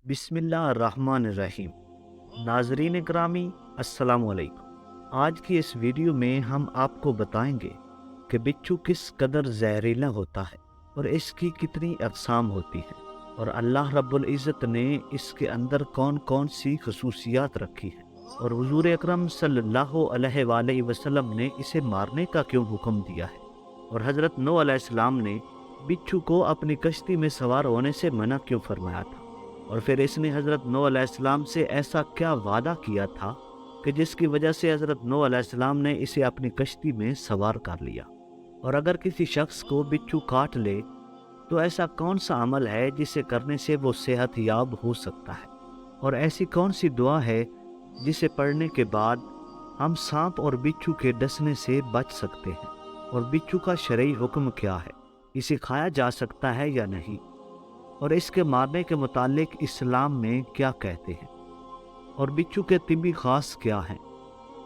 بسم اللہ الرحمن الرحیم۔ ناظرین گرامی، السلام علیکم۔ آج کی اس ویڈیو میں ہم آپ کو بتائیں گے کہ بچھو کس قدر زہریلا ہوتا ہے اور اس کی کتنی اقسام ہوتی ہیں، اور اللہ رب العزت نے اس کے اندر کون کون سی خصوصیات رکھی ہیں، اور حضور اکرم صلی اللہ علیہ وآلہ وسلم نے اسے مارنے کا کیوں حکم دیا ہے، اور حضرت نوح علیہ السلام نے بچھو کو اپنی کشتی میں سوار ہونے سے منع کیوں فرمایا تھا، اور پھر اس نے حضرت نوح علیہ السلام سے ایسا کیا وعدہ کیا تھا کہ جس کی وجہ سے حضرت نوح علیہ السلام نے اسے اپنی کشتی میں سوار کر لیا، اور اگر کسی شخص کو بچھو کاٹ لے تو ایسا کون سا عمل ہے جسے کرنے سے وہ صحت یاب ہو سکتا ہے، اور ایسی کون سی دعا ہے جسے پڑھنے کے بعد ہم سانپ اور بچھو کے ڈسنے سے بچ سکتے ہیں، اور بچھو کا شرعی حکم کیا ہے، اسے کھایا جا سکتا ہے یا نہیں، اور اس کے مارنے کے متعلق اسلام میں کیا کہتے ہیں، اور بچھو کے طبی خاص کیا ہیں،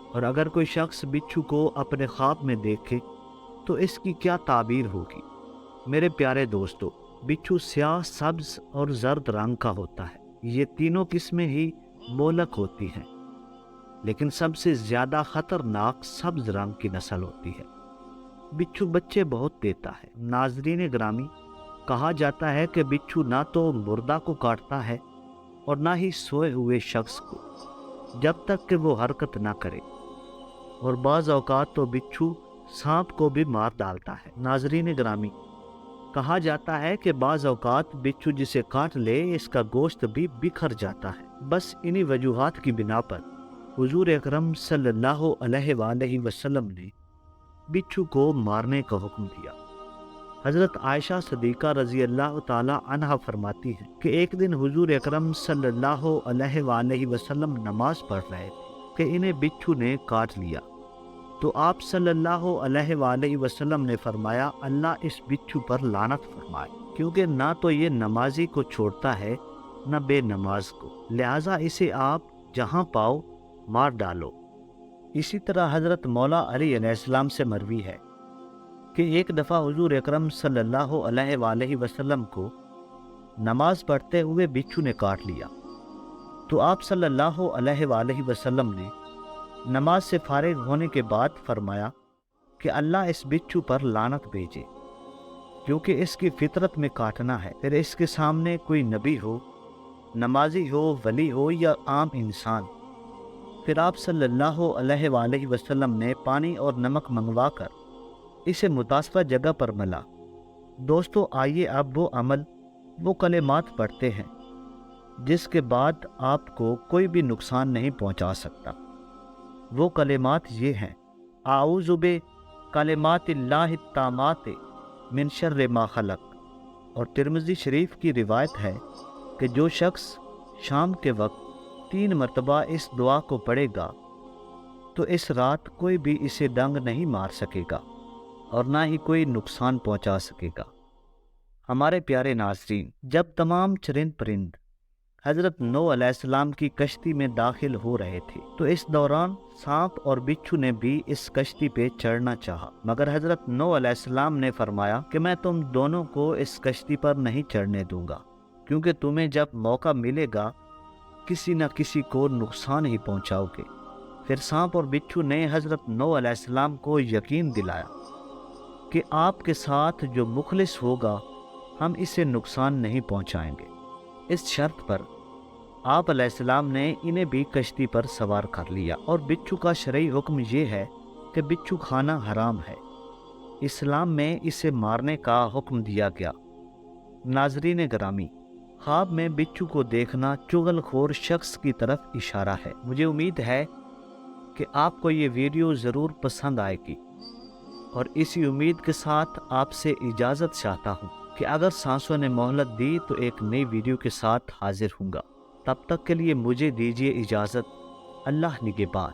اور اگر کوئی شخص بچھو کو اپنے خواب میں دیکھے تو اس کی کیا تعبیر ہوگی۔ میرے پیارے دوستو، بچھو سیاہ، سبز اور زرد رنگ کا ہوتا ہے۔ یہ تینوں قسمیں ہی مہلک ہوتی ہیں، لیکن سب سے زیادہ خطرناک سبز رنگ کی نسل ہوتی ہے۔ بچھو بچے بہت دیتا ہے۔ ناظرین گرامی، کہا جاتا ہے کہ بچھو نہ تو مردہ کو کاٹتا ہے اور نہ ہی سوئے ہوئے شخص کو، جب تک کہ وہ حرکت نہ کرے، اور بعض اوقات تو بچھو سانپ کو بھی مار ڈالتا ہے۔ ناظرین گرامی، کہا جاتا ہے کہ بعض اوقات بچھو جسے کاٹ لے اس کا گوشت بھی بکھر جاتا ہے۔ بس انہی وجوہات کی بنا پر حضور اکرم صلی اللہ علیہ وآلہ وسلم نے بچھو کو مارنے کا حکم دیا۔ حضرت عائشہ صدیقہ رضی اللہ تعالی عنہا فرماتی ہیں کہ ایک دن حضور اکرم صلی اللہ علیہ وآلہ وسلم نماز پڑھ رہے تھے کہ انہیں بچھو نے کاٹ لیا، تو آپ صلی اللہ علیہ وآلہ وسلم نے فرمایا، اللہ اس بچھو پر لعنت فرمائے، کیونکہ نہ تو یہ نمازی کو چھوڑتا ہے نہ بے نماز کو، لہٰذا اسے آپ جہاں پاؤ مار ڈالو۔ اسی طرح حضرت مولا علی علیہ السلام سے مروی ہے کہ ایک دفعہ حضور اکرم صلی اللہ علیہ وآلہ وسلم کو نماز پڑھتے ہوئے بچھو نے کاٹ لیا، تو آپ صلی اللہ علیہ وآلہ وسلم نے نماز سے فارغ ہونے کے بعد فرمایا کہ اللہ اس بچھو پر لعنت بھیجے، کیونکہ اس کی فطرت میں کاٹنا ہے، پھر اس کے سامنے کوئی نبی ہو، نمازی ہو، ولی ہو یا عام انسان۔ پھر آپ صلی اللہ علیہ وآلہ وسلم نے پانی اور نمک منگوا کر اسے متاثرہ جگہ پر ملا۔ دوستو، آئیے اب وہ عمل، وہ کلمات پڑھتے ہیں جس کے بعد آپ کو کوئی بھی نقصان نہیں پہنچا سکتا۔ وہ کلمات یہ ہیں: اعوذ بکلمات اللہ التامات من شر ما خلق، اور ترمذی شریف کی روایت ہے کہ جو شخص شام کے وقت 3 مرتبہ اس دعا کو پڑھے گا تو اس رات کوئی بھی اسے ڈنگ نہیں مار سکے گا اور نہ ہی کوئی نقصان پہنچا سکے گا۔ ہمارے پیارے ناظرین، جب تمام چرند پرند حضرت نوح علیہ السلام کی کشتی میں داخل ہو رہے تھے تو اس دوران سانپ اور بچھو نے بھی اس کشتی پہ چڑھنا چاہا، مگر حضرت نوح علیہ السلام نے فرمایا کہ میں تم دونوں کو اس کشتی پر نہیں چڑھنے دوں گا، کیونکہ تمہیں جب موقع ملے گا کسی نہ کسی کو نقصان ہی پہنچاؤ گے۔ پھر سانپ اور بچھو نے حضرت نوح علیہ السلام کو یقین دلایا کہ آپ کے ساتھ جو مخلص ہوگا ہم اسے نقصان نہیں پہنچائیں گے۔ اس شرط پر آپ علیہ السلام نے انہیں بھی کشتی پر سوار کر لیا، اور بچھو کا شرعی حکم یہ ہے کہ بچھو کھانا حرام ہے، اسلام میں اسے مارنے کا حکم دیا گیا۔ ناظرین گرامی، خواب میں بچھو کو دیکھنا چغل خور شخص کی طرف اشارہ ہے۔ مجھے امید ہے کہ آپ کو یہ ویڈیو ضرور پسند آئے گی، اور اسی امید کے ساتھ آپ سے اجازت چاہتا ہوں کہ اگر سانسوں نے مہلت دی تو ایک نئی ویڈیو کے ساتھ حاضر ہوں گا۔ تب تک کے لیے مجھے دیجیے اجازت۔ اللہ نگہبان۔